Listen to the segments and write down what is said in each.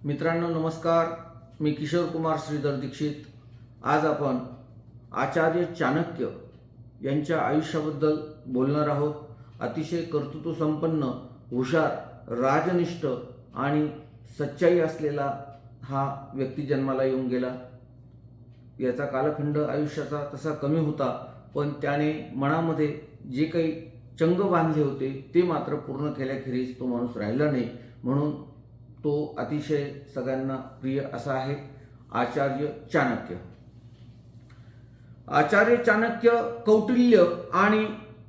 मित्रांनो नमस्कार, मी किशोर कुमार श्रीधर दीक्षित। आज आपण आचार्य चाणक्य यांच्या आयुष्याबद्दल बोलणार आहोत। अतिशय कर्तृत्व संपन्न, हुशार, राजनिष्ठ आणि सच्चाई असलेला हा व्यक्ती जन्माला येऊन गेला। याचा कालखंड आयुष्याचा तसा कमी होता, पण त्याने मनामध्ये जे काही चंग बांधले होते ते मात्र पूर्ण केल्याखेरीज तो माणूस राहिला नाही। म्हणून तो अतिशय सगळ्यांना प्रिय असा आहे आचार्य चाणक्य। आचार्य चाणक्य कौटिल्य आणि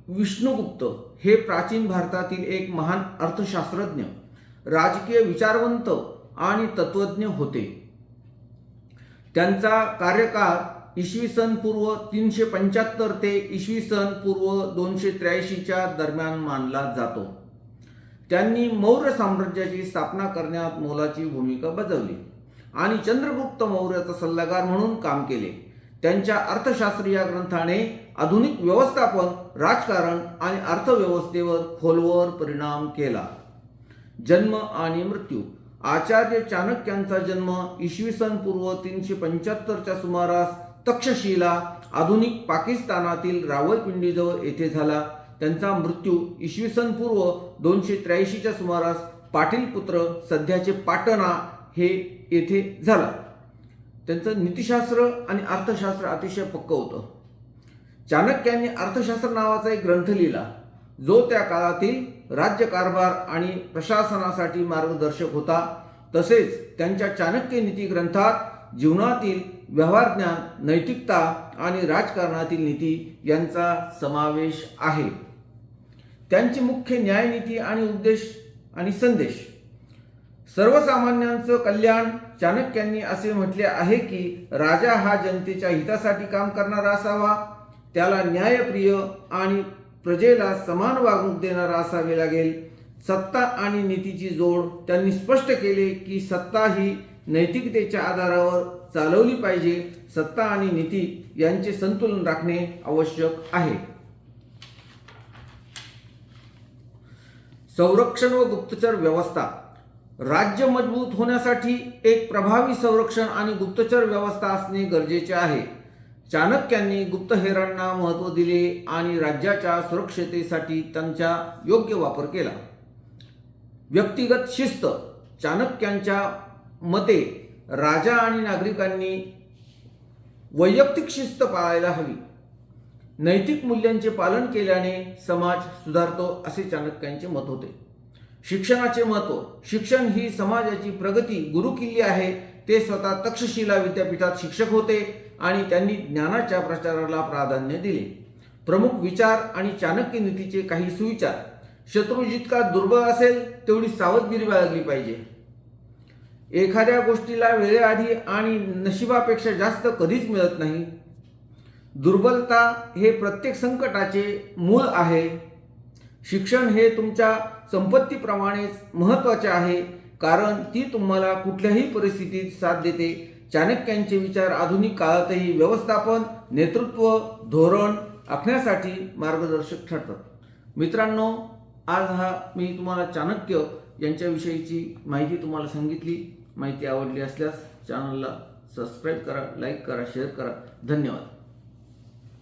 विष्णुगुप्त हे प्राचीन भारतातील एक महान अर्थशास्त्रज्ञ, राजकीय विचारवंत आणि तत्वज्ञ होते। त्यांचा कार्यकाळ इसवी सन पूर्व 375 ते इसवी सन पूर्व 283 च्या दरम्यान मानला जातो। त्यांनी मौर्य साम्राज्याची स्थापना करण्यात मोलाची भूमिका बजावली आणि चंद्रगुप्त मौर्याचा सल्लागार म्हणून काम केले। त्यांच्या अर्थशास्त्र या ग्रंथाने आधुनिक व्यवस्थापन, राजकारण आणि अर्थव्यवस्थेवर खोलवर परिणाम केला। जन्म आणि मृत्यू। आचार्य चाणक्यांचा जन्म इसवी सन पूर्व 375 च्या सुमारास तक्षशिला, आधुनिक पाकिस्तानातील रावलपिंडीजवळ येथे झाला। त्यांचा मृत्यू इसवी सन पूर्व 283 च्या सुमारास पाटीलपुत्र, सध्याचे पाटणा हे येथे झाला। त्यांचं नीतिशास्त्र आणि अर्थशास्त्र अतिशय पक्क होतं। चाणक्यांनी अर्थशास्त्र नावाचा एक ग्रंथ लिहिला, जो त्या काळातील राज्यकारभार आणि प्रशासनासाठी मार्गदर्शक होता। तसेच त्यांच्या चाणक्य नीती ग्रंथात जीवनातील व्यवहारज्ञान, नैतिकता आणि राजकारणातील नीती यांचा समावेश आहे। त्यांची मुख्य न्यायनीती आणि उद्देश आणि संदेश। सर्वसामान्यांचं कल्याण। चाणक्यांनी असे म्हटले आहे की राजा हा जनतेच्या हितासाठी काम करणारा असावा, त्याला न्यायप्रिय आणि प्रजेला समान वागणूक देणारा असावे लागेल। सत्ता आणि नीतीची जोड। त्यांनी स्पष्ट केले की सत्ता ही नैतिकतेच्या आधारावर चालवली पाहिजे। सत्ता आणि नीती यांचे संतुलन राखणे आवश्यक आहे। संरक्षण व गुप्तचर व्यवस्था। राज्य मजबूत होण्यासाठी एक प्रभावी संरक्षण आणि गुप्तचर व्यवस्था असणे गरजेचे आहे। चाणक्यांनी गुप्तहेरांना महत्त्व दिले आणि राज्याच्या सुरक्षिततेसाठी त्यांचा योग्य वापर केला। व्यक्तिगत शिस्त। चाणक्यांच्या मते राजा आणि नागरिकांनी वैयक्तिक शिस्त पाळायला हवी। नैतिक मूल्यांचे पालन केल्याने समाज सुधारतो असे चाणक्यांचे मत होते। शिक्षणाचे महत्त्व। शिक्षण ही समाजाची प्रगती गुरुकिल्ली आहे। ते स्वतः तक्षशिला विद्यापीठात शिक्षक होते आणि त्यांनी ज्ञानाच्या प्रचाराला प्राधान्य दिले। प्रमुख विचार आणि चाणक्य नीतीचे काही सुविचार। शत्रू जितका दुर्बळ असेल तेवढी सावधगिरी बाळगली पाहिजे। एखाद्या गोष्टीला वेळेआधी आणि नशिबापेक्षा जास्त कधीच मिळत नाही। दुर्बलता हे प्रत्येक संकटाचे मूळ आहे। शिक्षण हे तुमच्या संपत्तीप्रमाणेच महत्त्वाचे आहे, कारण ती तुम्हाला कुठल्याही परिस्थितीत साथ देते। चाणक्यांचे विचार आधुनिक काळातही व्यवस्थापन, नेतृत्व, धोरण आखण्यासाठी मार्गदर्शक ठरतात। मित्रांनो, आज मी तुम्हाला चाणक्य यांच्याविषयीची माहिती तुम्हाला सांगितली। माहिती आवडली असल्यास चॅनलला सबस्क्राईब करा, लाईक करा, शेअर करा। धन्यवाद।